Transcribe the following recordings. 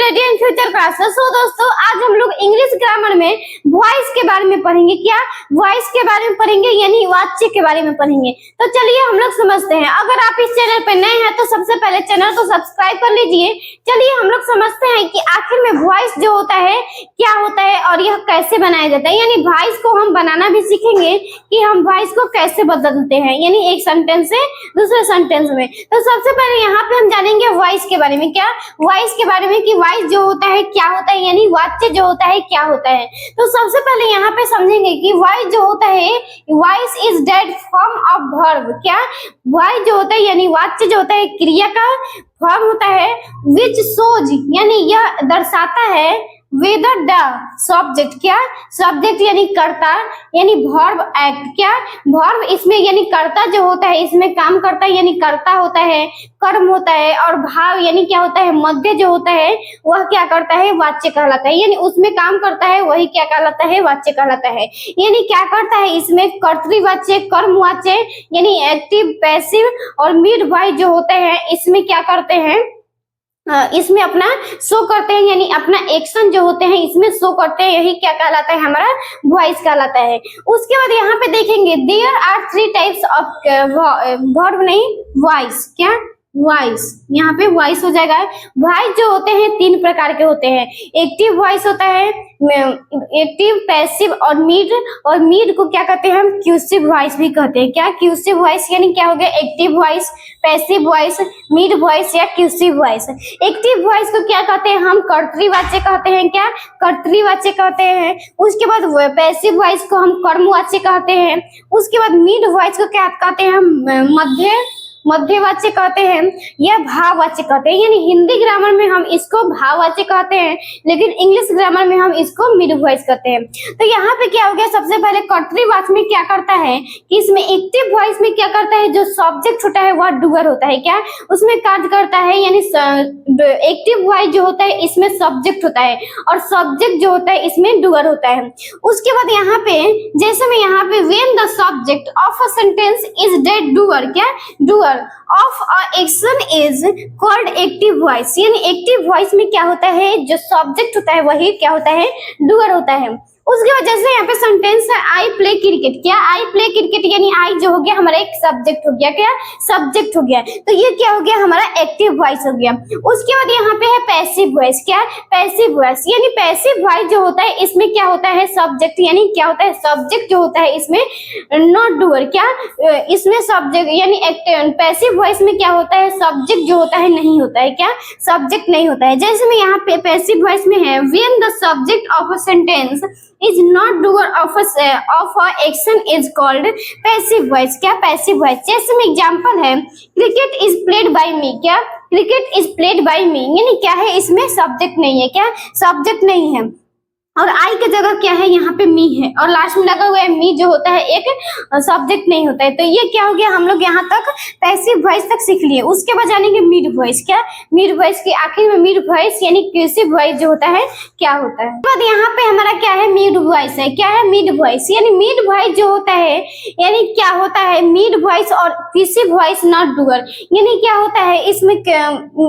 Study and future classes. So दोस्तों, आज हम लोग इंग्लिश ग्रामर में वॉइस के बारे में पढ़ेंगे। क्या वॉइस के बारे में पढ़ेंगे, यानी वाच्य के बारे में पढ़ेंगे। तो चलिए हम लोग समझते हैं। अगर आप इस चैनल पर नए हैं तो सबसे पहले चैनल को सब्सक्राइब कर लीजिए। चलिए हम लोग समझते हैं कि आखिर में वॉइस जो होता है क्या होता है और यह कैसे बनाया जाता है। यानी वॉइस को हम बनाना भी सीखेंगे कि हम वॉइस को कैसे बदलते हैं, यानी एक सेंटेंस से दूसरे सेंटेंस में। तो सबसे पहले यहाँ पे हम जानेंगे वॉइस के बारे में। क्या वॉइस के बारे में कि वॉइस जो होता है क्या होता है, यानी वाच्य जो होता है क्या होता है। तो सबसे पहले यहाँ पे समझेंगे कि वॉइस जो होता है, voice is dead form of verb. क्या वॉइस जो होता है यानी वाच्य जो होता है क्रिया का फॉर्म होता है विच शोज, यानी यह दर्शाता है वेदर द सब्जेक्ट। क्या सब्जेक्ट यानी कर्ता, यानी वर्ब एक्ट। क्या वर्ब इसमें यानी कर्ता जो होता है इसमें काम करता है, यानी कर्ता होता है, कर्म होता है, और भाव यानी क्या होता है मध्य जो होता है वह क्या करता है वाच्य कहलाता है। यानी उसमें काम करता है वही क्या कहलाता है वाच्य कहलाता है। यानी क्या करता है इसमें कर्तृवाच्य, कर्मवाच्य यानी एक्टिव, पैसिव और मिड वॉइस जो होते हैं इसमें क्या करते हैं, इसमें अपना शो करते हैं, यानी अपना एक्शन जो होते हैं इसमें शो करते हैं। यही क्या कहलाता है हमारा वॉइस कहलाता है। उसके बाद यहाँ पे देखेंगे there are 3 types of verb, नहीं वॉइस। क्या वॉइस, यहाँ पे वॉइस हो जाएगा। वॉइस जो होते हैं 3 प्रकार के होते हैं। एक्टिव वॉइस होता है, एक्टिव, पैसिव और मिड। और मिड को क्या कहते हैं हम क्यूसिव वॉइस भी कहते हैं। क्या क्यूसिव वॉइस यानी क्या हो गया active voice, passive voice, mid voice या क्यूसिव वॉइस। एक्टिव वॉइस को क्या कहते हैं हम कर्तृवाच्य कहते हैं। क्या कर्तृवाच्य कहते हैं। उसके बाद पैसिव वॉइस को हम कर्मवाच्य कहते हैं। उसके बाद मिड वॉइस को क्या कहते हैं हम मध्यवाच्य कहते हैं या भाववाच्य कहते हैं। यानी हिंदी ग्रामर में हम इसको भाववाच्य कहते हैं, लेकिन इंग्लिश ग्रामर में हम इसको मिड वॉइस कहते हैं। तो यहाँ पे क्या हो गया, सबसे पहले कर्तृवाच्य में क्या करता है कि इसमें एक्टिव वॉइस में क्या करता है, जो सब्जेक्ट होता है वह डूअर होता है। क्या उसमें कार्य करता है, यानी एक्टिव वॉइस जो होता है इसमें सब्जेक्ट होता है और सब्जेक्ट जो होता है इसमें डूअर होता है। उसके बाद यहाँ पे जैसे मैं यहाँ पे when the subject of a sentence is the doer. क्या doer of a action is called active voice. यानी एक्टिव वॉइस में क्या होता है, जो सब्जेक्ट होता है वही क्या होता है डूअर होता है। उसके बाद जैसे यहाँ पे सेंटेंस है आई प्ले क्रिकेट। क्या आई प्ले क्रिकेट, यानी आई जो हो गया हमारा एक सब्जेक्ट हो गया। क्या सब्जेक्ट हो गया, तो ये क्या हो गया हमारा एक्टिव वॉइस हो गया। उसके बाद यहाँ पे है पैसिव वॉइस। क्या पैसिव वॉइस, यानी पैसिव वॉइस जो होता है इसमें क्या होता है सब्जेक्ट, यानी क्या होता है सब्जेक्ट जो होता है इसमें नॉट डूअर। क्या इसमें सब्जेक्ट यानी पैसिव वॉइस में क्या होता है सब्जेक्ट जो होता है नहीं होता है। क्या सब्जेक्ट नहीं होता है। जैसे मैं यहाँ पे पैसिव वॉइस में है when the subject of a sentence is not doer of a action is called passive voice। क्या passive voice, जैसे में एग्जांपल है cricket is played by me। क्या cricket is played by me, यानी क्या है इसमें सब्जेक्ट नहीं है। क्या सब्जेक्ट नहीं है और आई की जगह क्या है यहाँ पे मी है और लास्ट में लगा हुआ है मी जो होता है एक सब्जेक्ट नहीं होता है। तो ये क्या हो गया, हम लोग यहाँ तक पैसिव वॉइस तक सीख लिए। उसके बाद जानेंगे मिड वॉइस। क्या मिड वॉइस के आखिर में मिड वॉइस यानी क्यूसिव वॉइस जो होता है क्या होता है। उसके बाद यहाँ पे हमारा क्या है मिड वॉइस है। क्या है मिड वॉइस, यानी मिड वॉइस जो होता है यानी क्या होता है मिड वॉइस और क्यूसिव वॉइस नॉट डूअर। यानी क्या होता है इसमें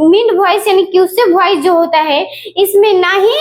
मिड वॉइस यानी क्यूसिव वॉइस जो होता है इसमें ना ही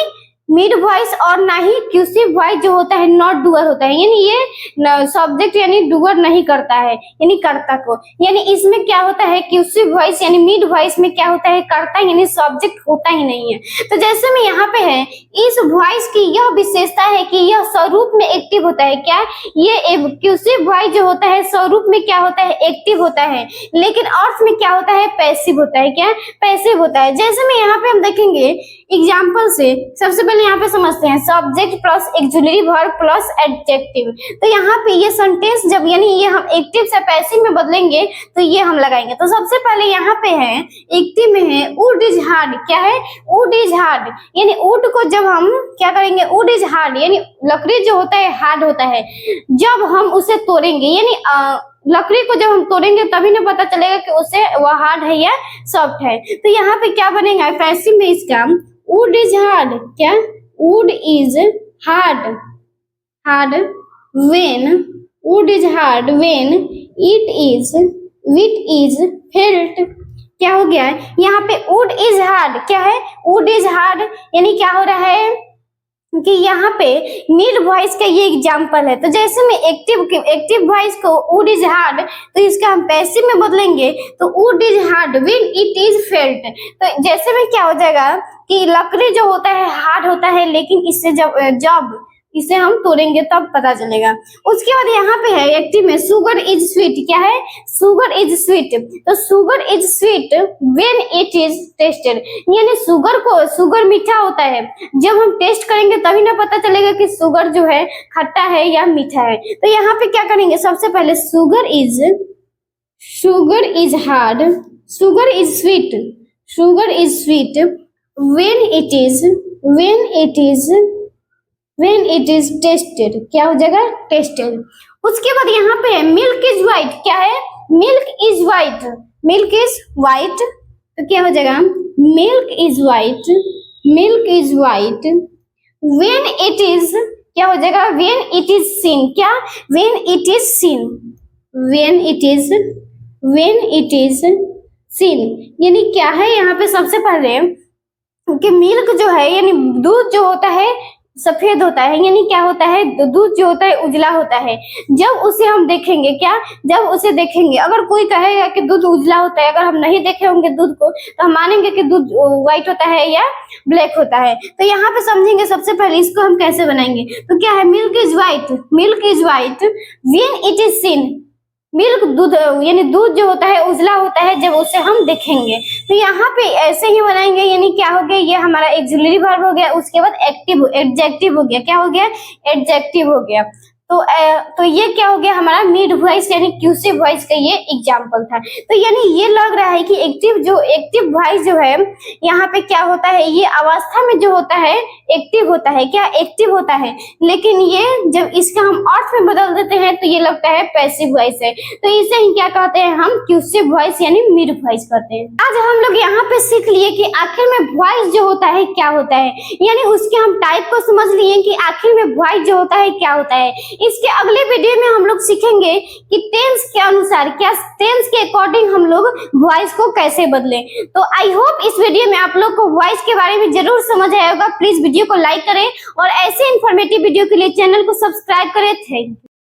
मिड वॉइस और ना ही क्यूसिव वॉइस जो होता है नॉट डूअर होता है। यानी ये सब्जेक्ट यानी डूअर नहीं करता है, यानी कर्ता को। यानी इसमें क्या होता है क्यूसिव वॉइस यानी मिड वॉइस में क्या होता है कर्ता यानी सब्जेक्ट होता ही नहीं है। तो जैसे में यहाँ पे है इस वॉइस की यह विशेषता है कि यह स्वरूप में एक्टिव होता है। क्या ये क्यूसिव वॉइस जो होता है स्वरूप में क्या होता है एक्टिव होता है, लेकिन अर्थ में क्या होता है पैसिव होता है। क्या पैसिव होता है। जैसे में यहाँ पे हम देखेंगे एग्जाम्पल से, सबसे पहले यहाँ पे समझते हैं subject plus auxiliary verb plus adjective. तो यहाँ पे ये सेंटेंस जब यानी ये हम एक्टिव से पैसिव में बदलेंगे तो ये हम लगाएंगे। तो सबसे पहले यहाँ पे है एक्टिव में है वुड इज हार्ड। क्या है वुड इज हार्ड, यानी वुड को जब हम क्या करेंगे वुड इज हार्ड यानी लकड़ी जो होता है हार्ड होता है। जब हम उसे तोड़ेंगे यानी लकड़ी को जब हम तोड़ेंगे तभी ना पता चलेगा कि उसे वह हार्ड है या सॉफ्ट है। तो यहाँ पे क्या बनेगा पैसिव में इसका वुड इज हार्ड। क्या would is hard, hard when would is hard when it is felt क्या हो गया है यहाँ पे वुड इज हार्ड, क्या है वुड इज हार्ड, यानी क्या हो रहा है कि यहाँ पे मिड वॉइस का ये एग्जाम्पल है। तो जैसे मैं एक्टिव वॉइस को वुड इज हार्ड, तो इसका हम पैसिव में बदलेंगे तो would is hard when it is felt. तो जैसे में क्या हो जाएगा कि लकड़ी जो होता है हार्ड होता है, लेकिन इससे जब इसे हम तोड़ेंगे तब पता चलेगा। उसके बाद यहाँ पे है एक्टिव में शुगर इज स्वीट, क्या है शुगर इज स्वीट, तो sugar is sweet when it is tested, यानी शुगर मीठा होता है, जब हम टेस्ट करेंगे तभी ना पता चलेगा कि शुगर जो है खट्टा है या मीठा है। तो यहाँ पे क्या करेंगे, सबसे पहले sugar is hard, sugar is sweet when it is tested, क्या हो जाएगा टेस्टेड। उसके बाद यहाँ पे है मिल्क इज व्हाइट, क्या है मिल्क इज व्हाइट, तो क्या हो जाएगा milk is white when it is, क्या हो जाएगा when it is seen, क्या when it is seen, यानी क्या है यहाँ पे सबसे पहले कि मिल्क जो है यानी दूध जो होता है सफेद होता है, यानी क्या होता है दूध जो होता है उजला होता है। जब उसे हम देखेंगे, जब उसे देखेंगे, अगर कोई कहेगा कि दूध उजला होता है, अगर हम नहीं देखे होंगे दूध को तो हम मानेंगे कि दूध व्हाइट होता है या ब्लैक होता है। तो यहाँ पे समझेंगे सबसे पहले इसको हम कैसे बनाएंगे। तो क्या है milk is white when it is seen, milk दूध यानी दूध जो होता है उजला होता है जब उसे हम देखेंगे। तो यहाँ पे ऐसे ही बनाएंगे, यानी क्या हो गया ये हमारा एक्सिलरी वर्ब हो गया, उसके बाद एडजेक्टिव हो गया, क्या हो गया एडजेक्टिव हो गया। तो ये क्या हो गया हमारा मिड वॉइस यानी क्यूसिव वॉइस का ये एग्जांपल था। तो यानी ये लग रहा है कि एक्टिव वॉइस जो है यहाँ पे क्या होता है, ये अवस्था में जो होता है एक्टिव होता है, क्या एक्टिव होता है, लेकिन ये जब इसका हम अर्थ में बदल देते हैं तो ये लगता है पैसिव वॉइस है। तो इसे ही क्या कहते हैं हम क्यूसिव वॉइस यानी मिड वॉइस कहते हैं। आज हम लोग यहाँ पे सीख लिए कि आखिर में वॉइस जो होता है क्या होता है, यानी उसके हम टाइप को समझ लिए कि आखिर में वॉइस जो होता है क्या होता है। इसके अगले वीडियो में हम लोग सीखेंगे कि टेंस के अनुसार, क्या टेंस के अकॉर्डिंग हम लोग वॉइस को कैसे बदलें। तो आई होप इस वीडियो में आप लोग को वॉइस के बारे में जरूर समझ आया होगा। प्लीज वीडियो को लाइक करें और ऐसे इंफॉर्मेटिव वीडियो के लिए चैनल को सब्सक्राइब करें। Thank you.